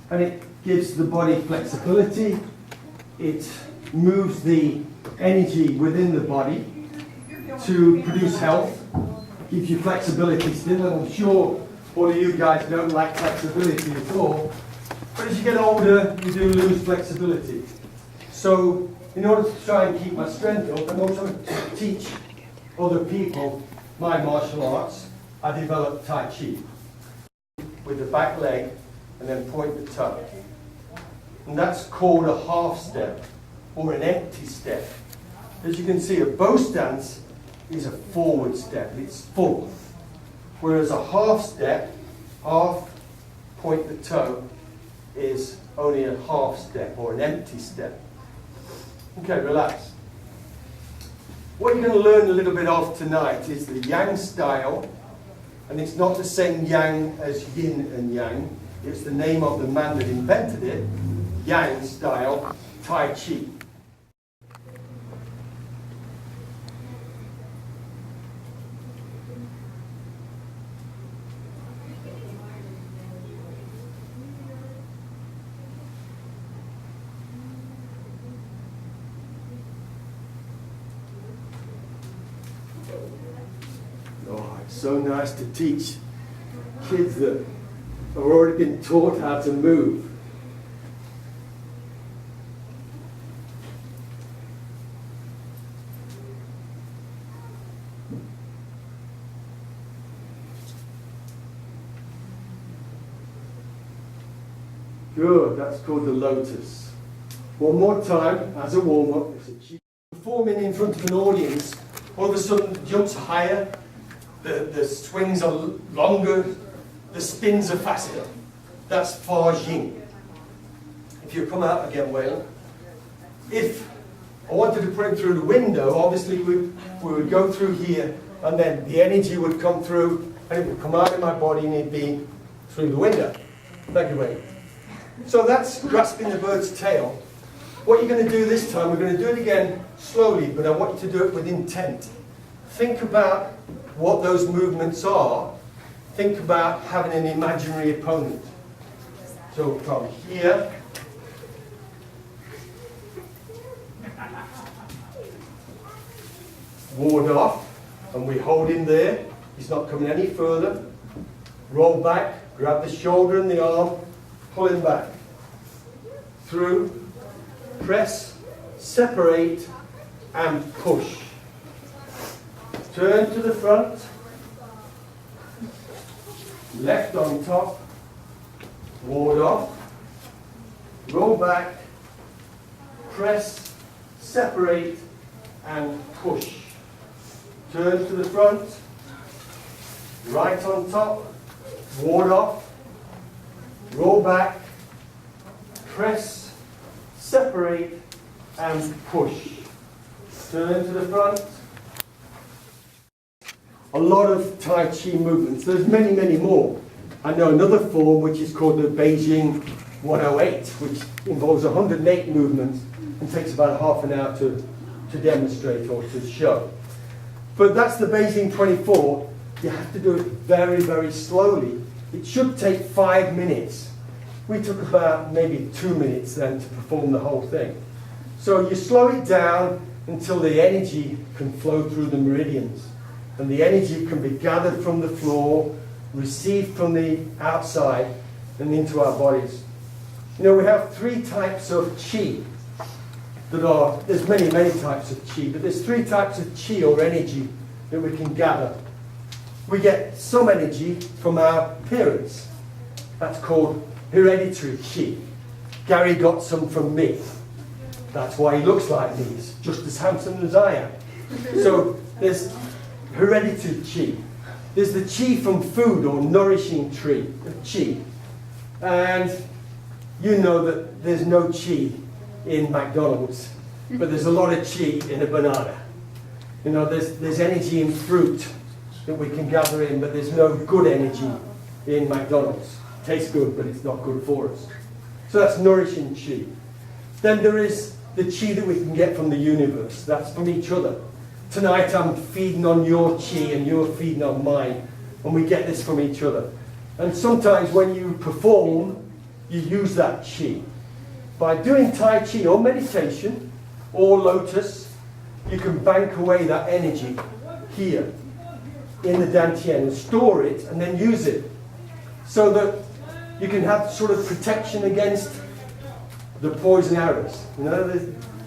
and it gives the body flexibility. It moves the energy within the body to produce health, gives you flexibility still, and I'm sure all of you guys don't like flexibility at all, but as you get older, you do lose flexibility. So in order to try and keep my strength up and also to teach other people my martial arts, I developed Tai Chi with the back leg and then point the toe. And that's called a half step or an empty step. As you can see, a bow stance is a forward step, it's full. Whereas a half step, half point the toe, is only a half step or an empty step. Okay, relax. What you're going to learn a little bit of tonight is the Yang style, and it's not the same Yang as Yin and Yang. It's the name of the man that invented it, Yang style Tai Chi. Oh, it's so nice to teach kids that have already been taught how to move. Good, that's called the lotus. One more time, as a warm-up. Performing in front of an audience, all of a sudden the jumps are higher, the swings are longer, the spins are faster. That's Fa Jing. If you come out again, Waylon. If I wanted to put him through the window, obviously we would go through here, and then the energy would come through, and it would come out of my body, and it'd be through the window. Thank you, Waylon. So that's grasping the bird's tail. What you're going to do this time, we're going to do it again slowly, but I want you to do it with intent. Think about what those movements are. Think about having an imaginary opponent. So from here, ward off, and we hold him there. He's not coming any further. Roll back, grab the shoulder and the arm, pull him back. Through, press, separate, and push. Turn to the front, left on top, ward off, roll back, press, separate, and push. Turn to the front, right on top, ward off, roll back, press, separate, and push. Turn to the front. A lot of Tai Chi movements. There's many, many more. I know another form which is called the Beijing 108, which involves 108 movements and takes about half an hour to demonstrate or to show. But that's the Beijing 24. You have to do it very, very slowly. It should take 5 minutes. We took about maybe 2 minutes then to perform the whole thing. So you slow it down until the energy can flow through the meridians. And the energy can be gathered from the floor, received from the outside, and into our bodies. You know, we have 3 types of qi there's many, many types of qi, but there's 3 types of qi or energy that we can gather. We get some energy from our parents. That's called hereditary qi. Gary got some from me. That's why he looks like me. He's just as handsome as I am. So there's hereditary qi. There's the qi from food or nourishing qi. And you know that there's no qi in McDonald's, but there's a lot of qi in a banana. You know, there's energy in fruit that we can gather in, but there's no good energy in McDonald's. Tastes good, but it's not good for us. So that's nourishing qi. Then there is the qi that we can get from the universe. That's from each other. Tonight I'm feeding on your qi and you're feeding on mine, and we get this from each other. And sometimes when you perform, you use that chi. By doing Tai Chi or meditation or lotus, you can bank away that energy here in the Dantian and store it and then use it so that you can have sort of protection against the poison arrows. You know,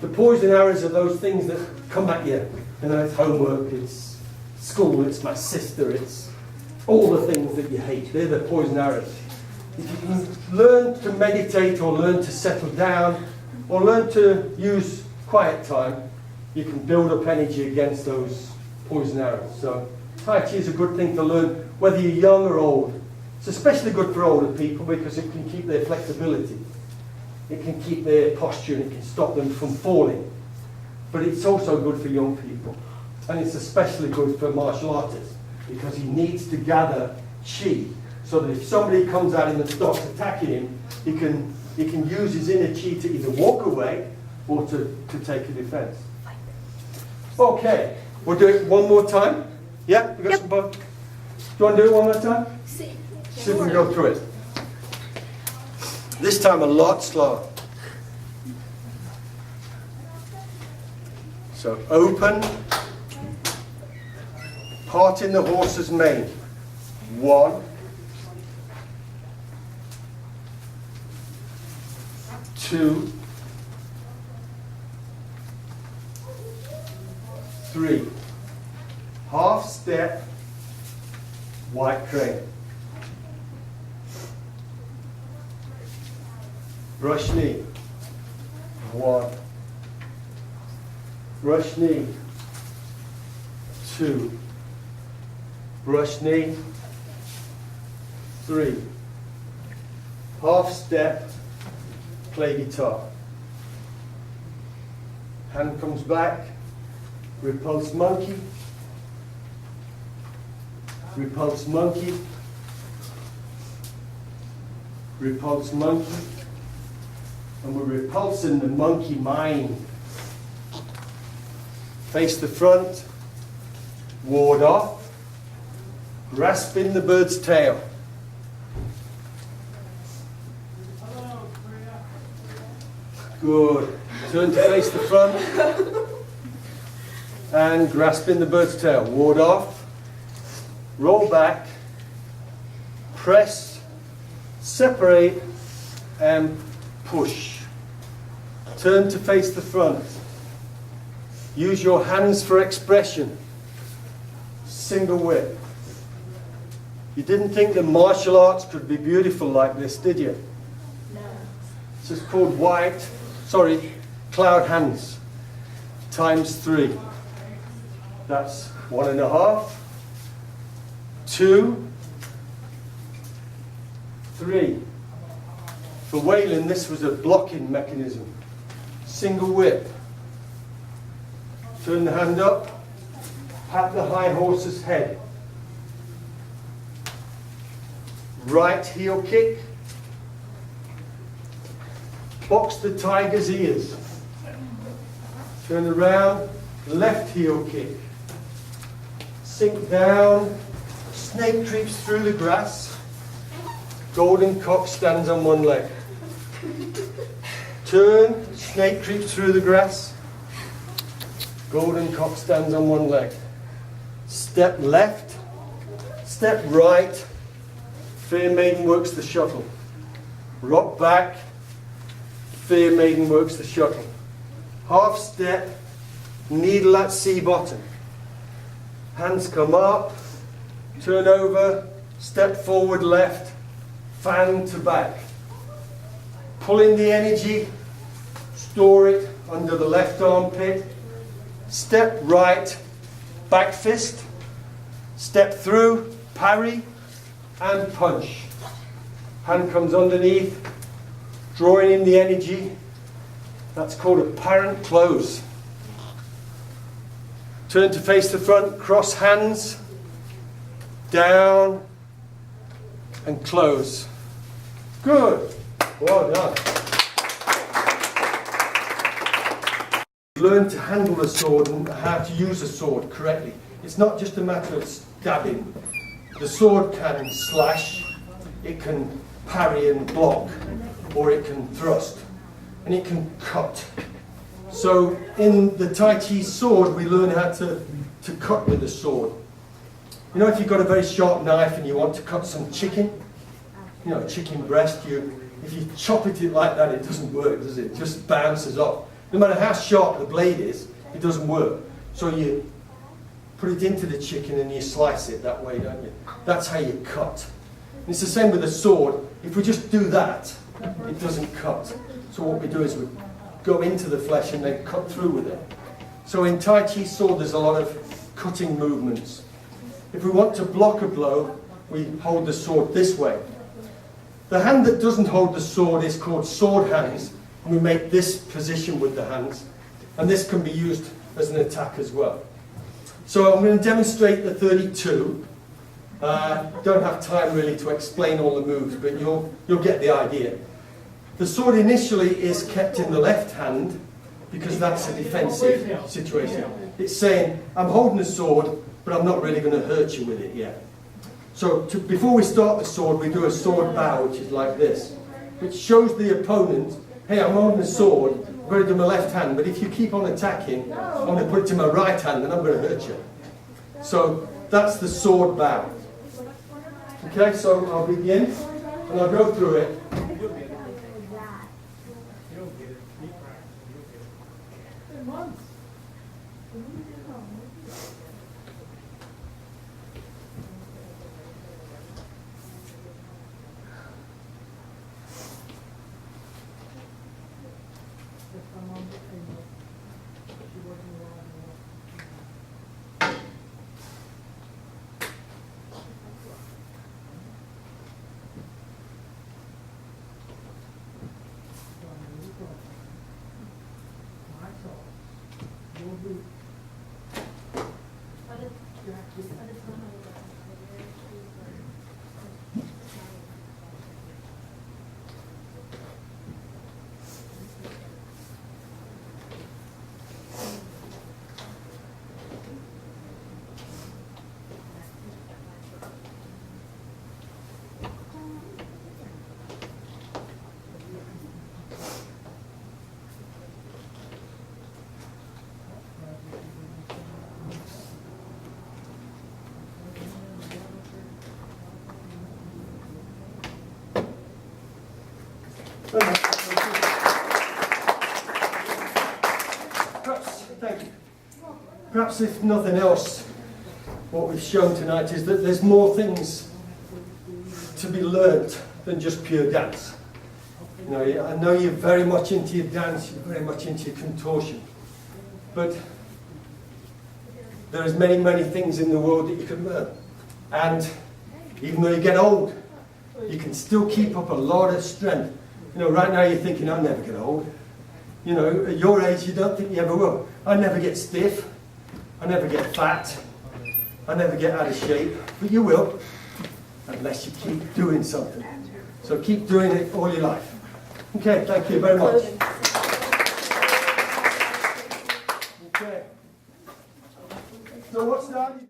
the poison arrows are those things that come at you. You know, it's homework, it's school, it's my sister, it's all the things that you hate. They're the poison arrows. If you can learn to meditate or learn to settle down or learn to use quiet time, you can build up energy against those poison arrows. So Tai Chi is a good thing to learn whether you're young or old. It's especially good for older people because it can keep their flexibility. It can keep their posture and it can stop them from falling. But it's also good for young people. And it's especially good for martial artists because he needs to gather chi so that if somebody comes at him and starts attacking him, he can use his inner chi to either walk away or to take a defense. Okay, we'll do it one more time. Yeah, we got some both. Do you want to do it one more time? See if we can go through it. This time a lot slower. So open, part in the horse's mane. 1, 2, 3. Half step, white crane. Brush knee. 1. Brush knee. 2. Brush knee. 3. Half step, play guitar. Hand comes back. Repulse monkey. Repulse monkey. Repulse monkey. And we're repulsing the monkey mind. Face the front. Ward off. Grasping the bird's tail. Good. Turn to face the front. And grasping the bird's tail. Ward off. Roll back. Press. Separate. And push. Turn to face the front. Use your hands for expression. Single whip. You didn't think that martial arts could be beautiful like this, did you? No. This is called cloud hands. Times 3. That's 1.5. 2. 3. For Waylon, this was a blocking mechanism. Single whip. Turn the hand up. Pat the high horse's head. Right heel kick. Box the tiger's ears. Turn around. Left heel kick. Sink down. Snake creeps through the grass. Golden cock stands on one leg. Turn. Snake creeps through the grass. Golden cock stands on one leg. Step left. Step right. Fair maiden works the shuttle. Rock back. Fair maiden works the shuttle. Half step. Needle at sea bottom. Hands come up. Turn over. Step forward left. Fan to back. Pull in the energy. Store it under the left armpit. Step right. Back fist. Step through. Parry. And punch. Hand comes underneath. Drawing in the energy. That's called a parent close. Turn to face the front. Cross hands. Down. And close. Good. Well done. Learn to handle a sword and how to use a sword correctly. It's not just a matter of stabbing. The sword can slash, it can parry and block. or it can thrust, and it can cut. So in the Tai Chi sword, we learn how to cut with the sword. You know, if you've got a very sharp knife and you want to cut some chicken, you know, chicken breast, if you chop it like that, it doesn't work, does it? It just bounces off. No matter how sharp the blade is, it doesn't work. So you put it into the chicken and you slice it that way, don't you? That's how you cut. And it's the same with a sword. If we just do that, it doesn't cut. So what we do is we go into the flesh and then cut through with it. So in Tai Chi sword, there's a lot of cutting movements. If we want to block a blow, we hold the sword this way. The hand that doesn't hold the sword is called sword hands. And we make this position with the hands. And this can be used as an attack as well. So I'm going to demonstrate the 32. Don't have time really to explain all the moves, but you'll get the idea. The sword initially is kept in the left hand because that's a defensive situation. It's saying, I'm holding the sword, but I'm not really going to hurt you with it yet. So before we start the sword, we do a sword bow, which is like this, which shows the opponent, hey, I'm holding the sword, I'm going to do my left hand, but if you keep on attacking, I'm going to put it to my right hand and I'm going to hurt you. So that's the sword bow. Okay, so I'll begin and I'll go through it. Perhaps if nothing else, what we've shown tonight is that there's more things to be learnt than just pure dance. You know, I know you're very much into your dance, you're very much into your contortion, but there's many, many things in the world that you can learn. And even though you get old, you can still keep up a lot of strength. You know, right now you're thinking, I'll never get old. You know, at your age, you don't think you ever will. I never get stiff. I never get fat. I never get out of shape. But you will, unless you keep doing something. So keep doing it all your life. Okay, thank you very much. Okay. So what's that?